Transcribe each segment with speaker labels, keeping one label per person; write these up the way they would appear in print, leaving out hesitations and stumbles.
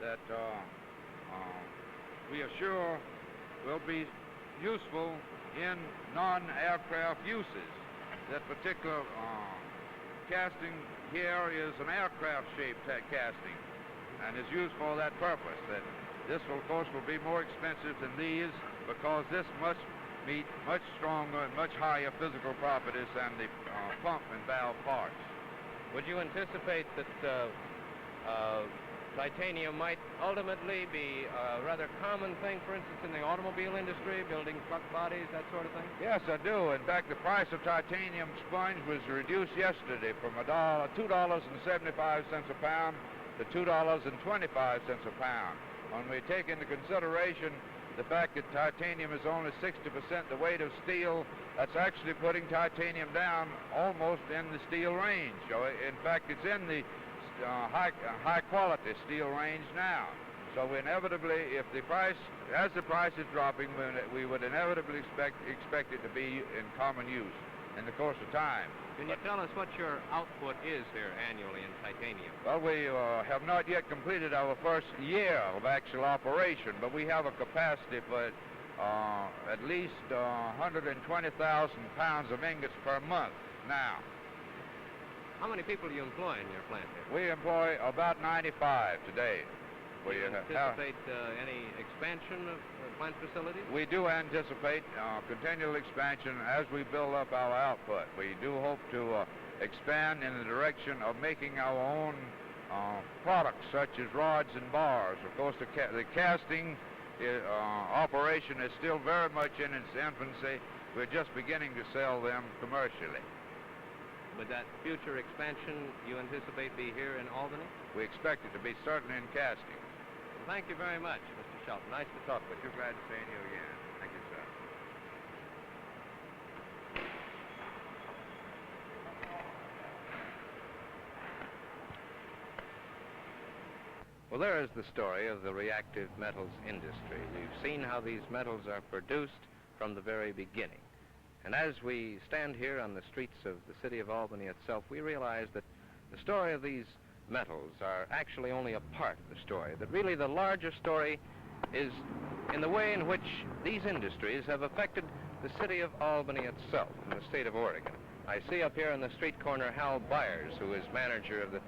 Speaker 1: that we are sure will be useful in non-aircraft uses. That particular casting here is an aircraft-shaped casting and is used for that purpose. That this, of course, will be more expensive than these because this must meet much stronger and much higher physical properties than the pump and valve parts.
Speaker 2: Would you anticipate that titanium might ultimately be a rather common thing, for instance, in the automobile industry, building truck bodies, that sort of thing?
Speaker 1: Yes, I do. In fact, the price of titanium sponge was reduced yesterday from $2.75 a pound to $2.25 a pound. When we take into consideration the fact that titanium is only 60% the weight of steel, that's actually putting titanium down almost in the steel range. So in fact, it's in the high quality steel range now. So we inevitably, as the price is dropping, we would inevitably expect it to be in common use in the course of time.
Speaker 2: Can you tell us what your output is here annually in titanium?
Speaker 1: Well, we have not yet completed our first year of actual operation, but we have a capacity for at least 120,000 pounds of ingots per month now.
Speaker 2: How many people do you employ in your plant here?
Speaker 1: We employ about 95 today.
Speaker 2: Do you anticipate any expansion of plant facilities?
Speaker 1: We do anticipate continual expansion as we build up our output. We do hope to expand in the direction of making our own products such as rods and bars. Of course, the casting operation is still very much in its infancy. We're just beginning to sell them commercially.
Speaker 2: Would that future expansion you anticipate be here in Albany?
Speaker 1: We expect it to be certainly in casting.
Speaker 2: Well, thank you very much, Mr. Shelton. Nice to talk with you.
Speaker 1: Glad to see you again. Thank you, sir.
Speaker 2: Well, there is the story of the reactive metals industry. We've seen how these metals are produced from the very beginning. And as we stand here on the streets of the city of Albany itself, we realize that the story of these metals are actually only a part of the story, that really the larger story is in the way in which these industries have affected the city of Albany itself and the state of Oregon. I see up here on the street corner Hal Byers, who is manager of the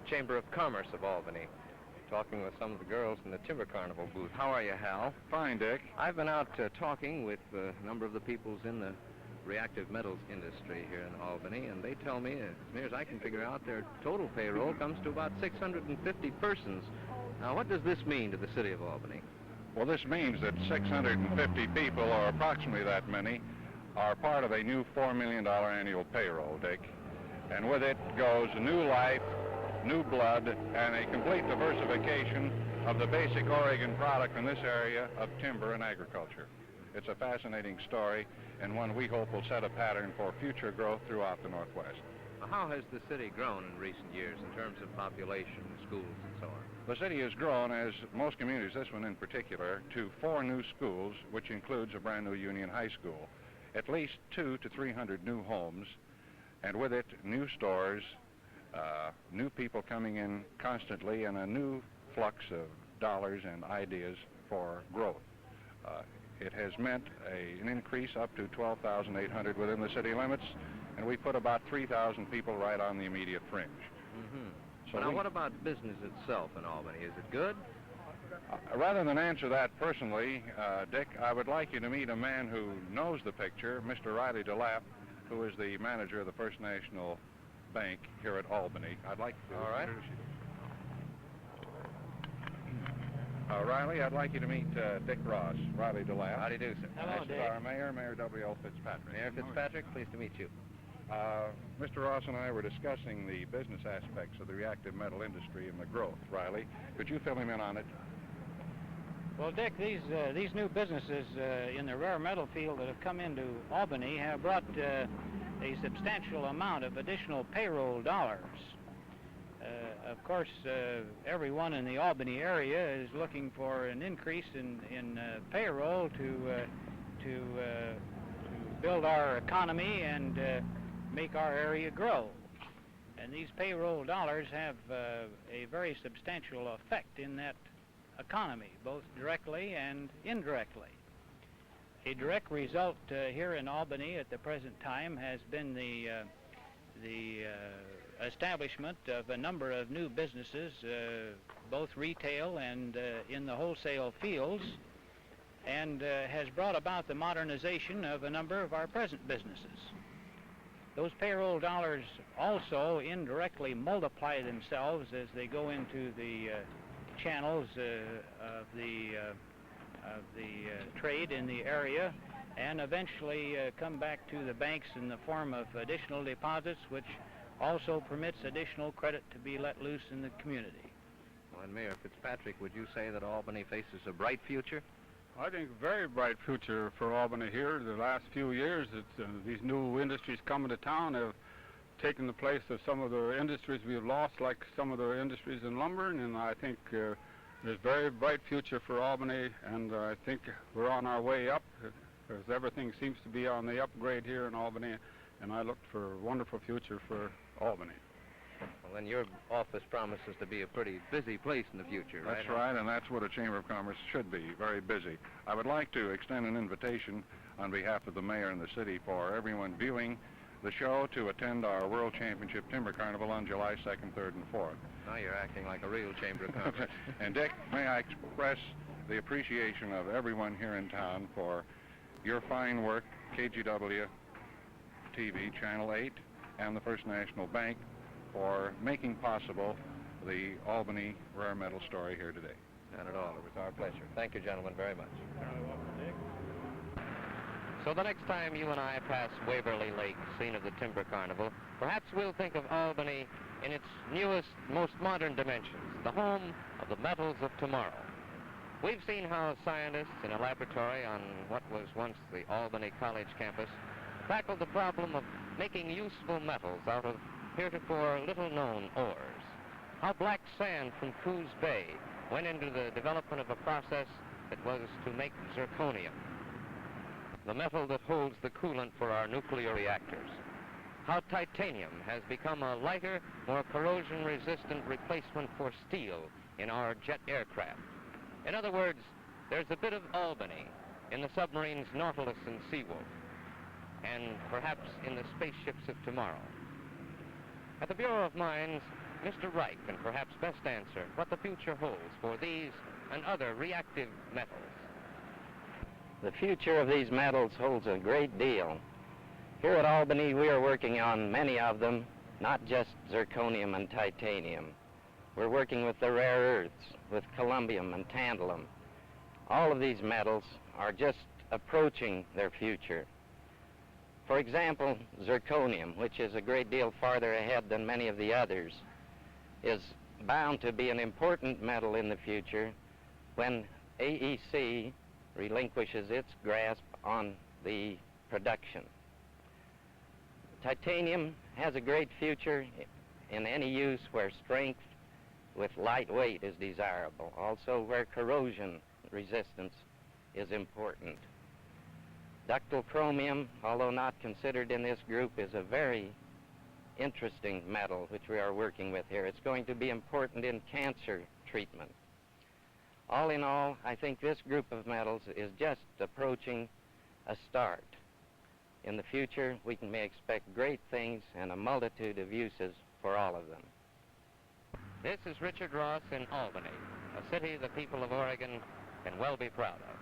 Speaker 2: Chamber of Commerce of Albany, talking with some of the girls in the Timber Carnival booth. How are you, Hal?
Speaker 3: Fine, Dick.
Speaker 2: I've been out talking with a number of the peoples in the reactive metals industry here in Albany, and they tell me, as near as I can figure out, their total payroll comes to about 650 persons. Now, what does this mean to the city of Albany?
Speaker 3: Well, this means that 650 people, or approximately that many, are part of a new $4 million annual payroll, Dick. And with it goes new life, new blood, and a complete diversification of the basic Oregon product in this area of timber and agriculture. It's a fascinating story, and one we hope will set a pattern for future growth throughout the Northwest.
Speaker 2: How has the city grown in recent years in terms of population, schools, and so on?
Speaker 3: The city has grown, as most communities, this one in particular, to 4 new schools, which includes a brand new Union High School, at least 200 to 300 new homes, and with it, new stores, new people coming in constantly, and a new flux of dollars and ideas for growth. It has meant an increase up to 12,800 within the city limits, and we put about 3,000 people right on the immediate fringe.
Speaker 2: Mm-hmm. So now, what about business itself in Albany? Is it good?
Speaker 3: Rather than answer that personally, Dick, I would like you to meet a man who knows the picture, Mr. Riley DeLapp, who is the manager of the First National Bank here at Albany. I'd like to introduce you. Riley, I'd like you to meet Dick Ross, Riley DeLapp.
Speaker 2: How do you do, sir?
Speaker 4: Hello,
Speaker 3: This
Speaker 4: Dick.
Speaker 3: is our mayor, Mayor W.L. Fitzpatrick.
Speaker 2: Mayor Fitzpatrick, pleased to meet you.
Speaker 3: Mr. Ross and I were discussing the business aspects of the reactive metal industry and the growth. Riley, could you fill him in on it?
Speaker 4: Well, Dick, these new businesses in the rare metal field that have come into Albany have brought a substantial amount of additional payroll dollars. Of course, everyone in the Albany area is looking for an increase in payroll to build our economy and make our area grow. And these payroll dollars have a very substantial effect in that economy, both directly and indirectly. A direct result here in Albany at the present time has been the establishment of a number of new businesses, both retail and in the wholesale fields, and has brought about the modernization of a number of our present businesses. Those payroll dollars also indirectly multiply themselves as they go into the channels of the trade in the area, and eventually come back to the banks in the form of additional deposits, which also permits additional credit to be let loose in the community.
Speaker 2: Well, and Mayor Fitzpatrick, would you say that Albany faces a bright future?
Speaker 5: I think a very bright future for Albany here. The last few years, these new industries coming to town have taken the place of some of the industries we have lost, like some of the industries in lumber, and I think there's a very bright future for Albany, and I think we're on our way up, as everything seems to be on the upgrade here in Albany, and I look for a wonderful future for Albany.
Speaker 2: Well, then your office promises to be a pretty busy place in the future, right?
Speaker 3: That's right, and that's what a Chamber of Commerce should be, very busy. I would like to extend an invitation on behalf of the mayor and the city for everyone viewing the show to attend our World Championship Timber Carnival on July 2nd, 3rd, and 4th.
Speaker 2: Now you're acting like a real Chamber of Commerce.
Speaker 3: And Dick, may I express the appreciation of everyone here in town for your fine work, KGW TV, Channel 8, and the First National Bank, for making possible the Albany rare metal story here today.
Speaker 2: Not at all. It was our pleasure. Thank you, gentlemen, very much.
Speaker 4: Very welcome, Dick.
Speaker 2: So the next time you and I pass Waverly Lake, scene of the Timber Carnival, perhaps we'll think of Albany in its newest, most modern dimensions, the home of the metals of tomorrow. We've seen how scientists in a laboratory on what was once the Albany College campus tackled the problem of making useful metals out of heretofore little-known ores. How black sand from Coos Bay went into the development of a process that was to make zirconium, the metal that holds the coolant for our nuclear reactors. How titanium has become a lighter, more corrosion-resistant replacement for steel in our jet aircraft. In other words, there's a bit of Albany in the submarines Nautilus and Seawolf, and perhaps in the spaceships of tomorrow. At the Bureau of Mines, Mr. Reich can perhaps best answer what the future holds for these and other reactive metals.
Speaker 6: The future of these metals holds a great deal. Here at Albany, we are working on many of them, not just zirconium and titanium. We're working with the rare earths, with columbium and tantalum. All of these metals are just approaching their future. For example, zirconium, which is a great deal farther ahead than many of the others, is bound to be an important metal in the future when AEC relinquishes its grasp on the production. Titanium has a great future in any use where strength with light weight is desirable, also where corrosion resistance is important. Ductile chromium, although not considered in this group, is a very interesting metal which we are working with here. It's going to be important in cancer treatment. All in all, I think this group of metals is just approaching a start. In the future, we may expect great things and a multitude of uses for all of them.
Speaker 2: This is Richard Ross in Albany, a city the people of Oregon can well be proud of.